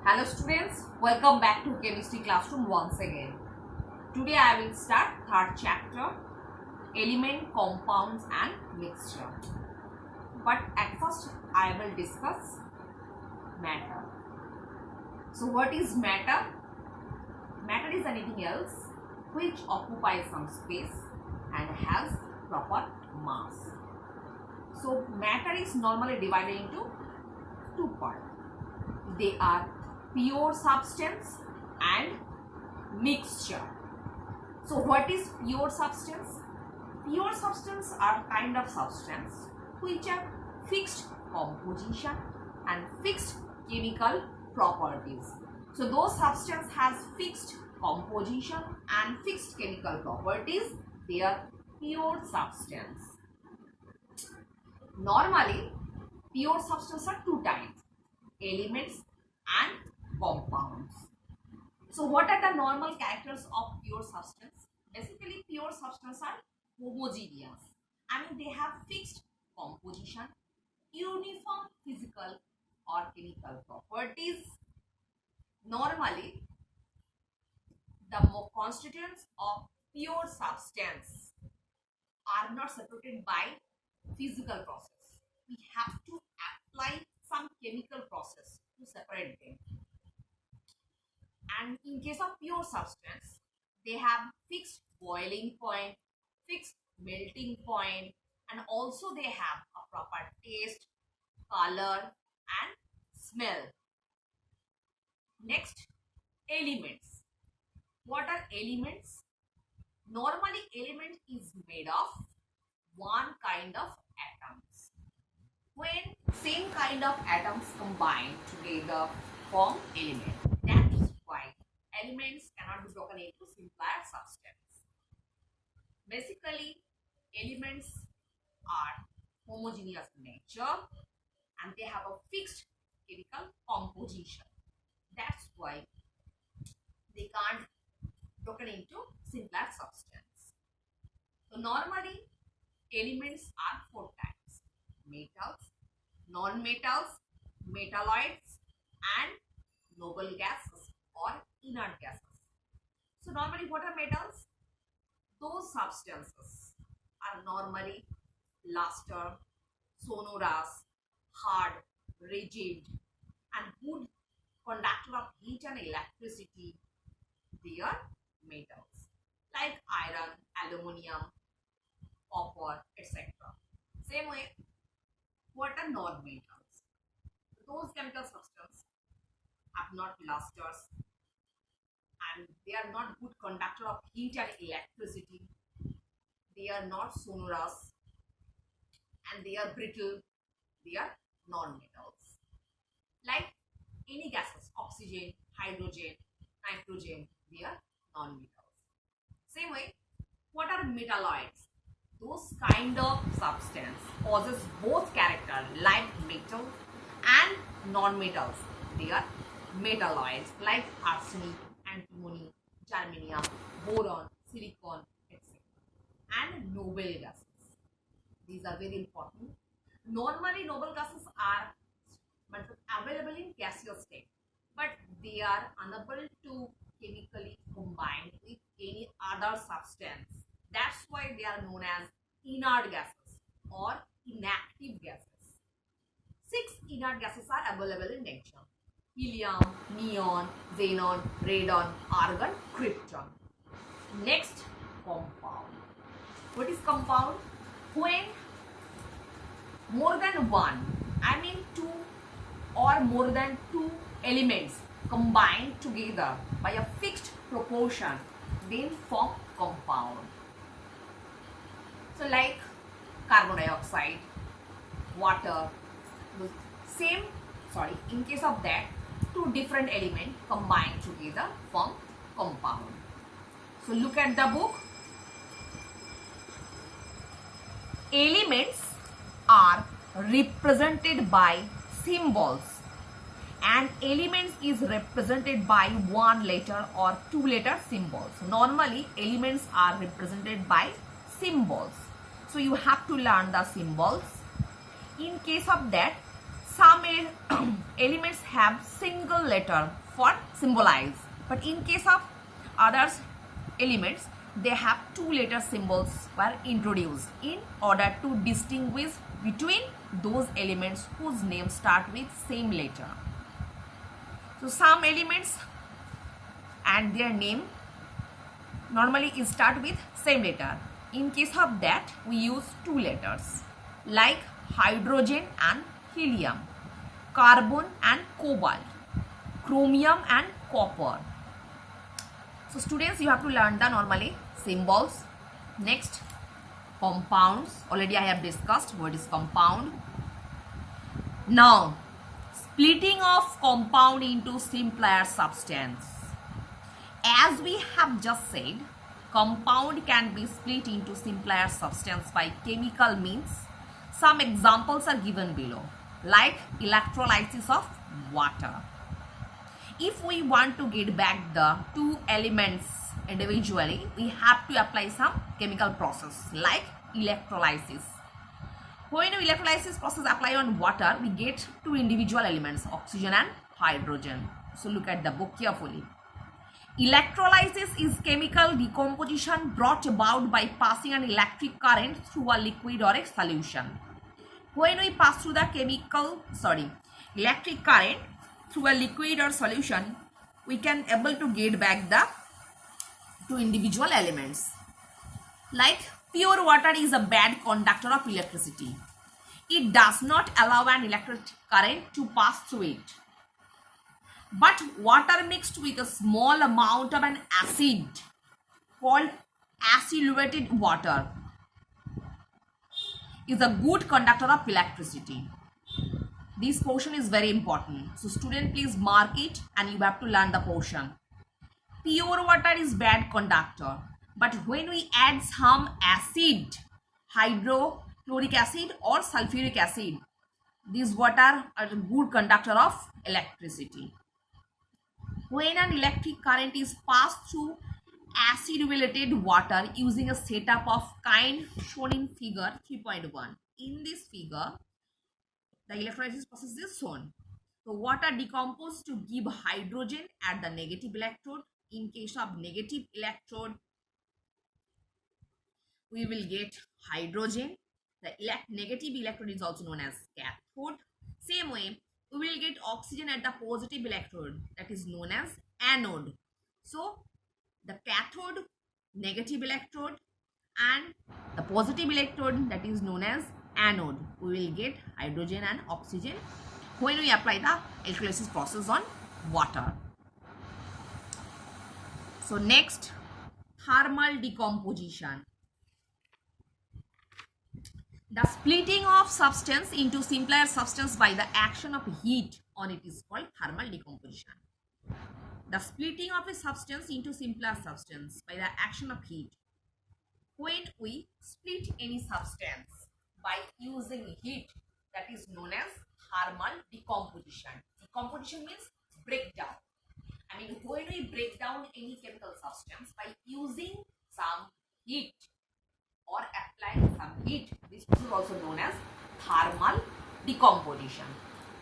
Hello students, welcome back to chemistry classroom once again. Today I will start third chapter, element, compounds and mixture. But at first I will discuss matter. So what is matter? Matter is anything else which occupies some space and has proper mass. So matter is normally divided into two parts. They are pure substance and mixture. So what is pure substance? Pure substance are kind of substance which are fixed composition and fixed chemical properties. So those substance has fixed composition and fixed chemical properties. They are pure substance. Normally pure substance are two types, elements and compounds. So what are the normal characters of pure substance? Basically pure substance are homogeneous. They have fixed composition, uniform physical or chemical properties. Normally the constituents of pure substance are not separated by physical process. We have to apply some chemical process to separate them. And in case of pure substance, they have fixed boiling point, fixed melting point, and also they have a proper taste, color and smell. Next, elements. What are elements? Normally element is made of one kind of atoms. When same kind of atoms combine together form element. That is why elements cannot be broken into simpler substance. Basically, elements are homogeneous in nature and they have a fixed chemical composition. That's why they can't broken into simpler substance. So normally elements are four types: metals, non-metals, metalloids and noble gases or inert gases. So normally what are metals? Those substances are normally luster, sonorous, hard, rigid and good conductor of heat and electricity. They are metals like iron, aluminium, copper, etc. Same way, what are non-metals? Those chemical substances have not lusters and they are not good conductor of heat and electricity. They are not sonorous and they are brittle. They are non-metals. Like any gases, oxygen, hydrogen, nitrogen, they are non-metals. Same way, what are metalloids? Those kind of substance possess both character like metal and non-metals. They are metalloids like arsenic, antimony, germanium, boron, silicon, etc. And noble gases. These are very important. Normally noble gases are available in gaseous state, but they are unable to chemically combine with any other substance. That's why they are known as inert gases or inactive gases. 6 inert gases are available in nature: helium, neon, xenon, radon, argon, krypton. Next, compound. What is compound? When more than one, two or more than two elements combined together by a fixed proportion, then form compound. So like carbon dioxide, water, in case of that, two different elements combined together form compound. So look at the book. Elements are represented by symbols and elements is represented by one letter or two letter symbols. Normally elements are represented by symbols. So you have to learn the symbols. In case of that, some elements have single letter for symbolize, but in case of others elements, they have two letter symbols were introduced in order to distinguish between those elements whose names start with same letter. So some elements and their name normally is start with same letter. In case of that, we use two letters like hydrogen and helium, carbon and cobalt, chromium and copper. So students, you have to learn the normally symbols. Next, compounds. Already I have discussed what is compound. Now, splitting of compound into simpler substance. As we have just said, compound can be split into simpler substance by chemical means. Some examples are given below, like electrolysis of water. If we want to get back the two elements individually, we have to apply some chemical process like electrolysis. When electrolysis process apply on water, we get two individual elements, oxygen and hydrogen. So look at the book carefully. Electrolysis is chemical decomposition brought about by passing an electric current through a liquid or a solution. When we pass through the electric current through a liquid or solution, we can able to get back the two individual elements. Like pure water is a bad conductor of electricity. It does not allow an electric current to pass through it. But water mixed with a small amount of an acid called acyclovirated water is a good conductor of electricity. This portion is very important. So student, please mark it and you have to learn the portion. Pure water is bad conductor, but when we add some acid, hydrochloric acid or sulfuric acid, these water are a good conductor of electricity. When an electric current is passed through acid-related water using a setup of kind shown in figure 3.1. In this figure, the electrolysis process is shown. So water decomposed to give hydrogen at the negative electrode. In case of negative electrode, we will get hydrogen. The negative electrode is also known as cathode. Same way, we will get oxygen at the positive electrode, that is known as anode. So the cathode, negative electrode, and the positive electrode, that is known as anode, we will get hydrogen and oxygen when we apply the electrolysis process on water. So next, thermal decomposition. The splitting of substance into simpler substance by the action of heat on it is called thermal decomposition. The splitting of a substance into simpler substance by the action of heat. When we split any substance by using heat, that is known as thermal decomposition. Decomposition means breakdown. I mean, when we break down any chemical substance by using some heat or applying some heat, this is also known as thermal decomposition.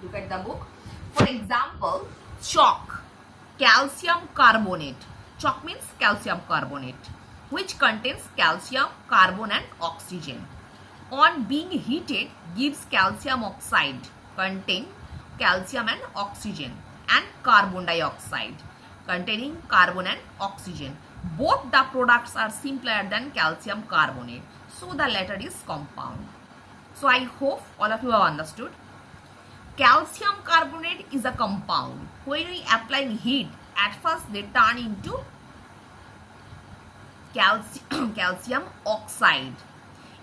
Look at the book. For example, chalk, calcium carbonate. Chalk means calcium carbonate, which contains calcium, carbon and oxygen. On being heated, gives calcium oxide, contain calcium and oxygen, and carbon dioxide, containing carbon and oxygen. Both the products are simpler than calcium carbonate, so the latter is compound. So I hope all of you have understood. Calcium carbonate is a compound. When we apply heat, at first they turn into calcium oxide.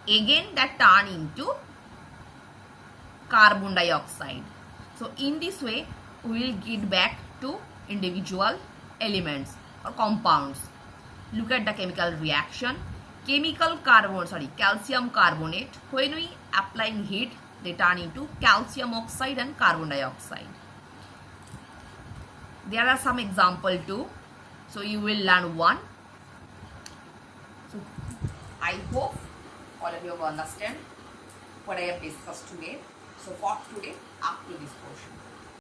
Again that turn into carbon dioxide. So in this way, we will get back to individual elements or compounds. Look at the chemical reaction. Calcium carbonate, when we apply heat, they turn into calcium oxide and carbon dioxide. There are some examples too, so you will learn one. So I hope all of you will understand what I have discussed today. So for today, up to this portion.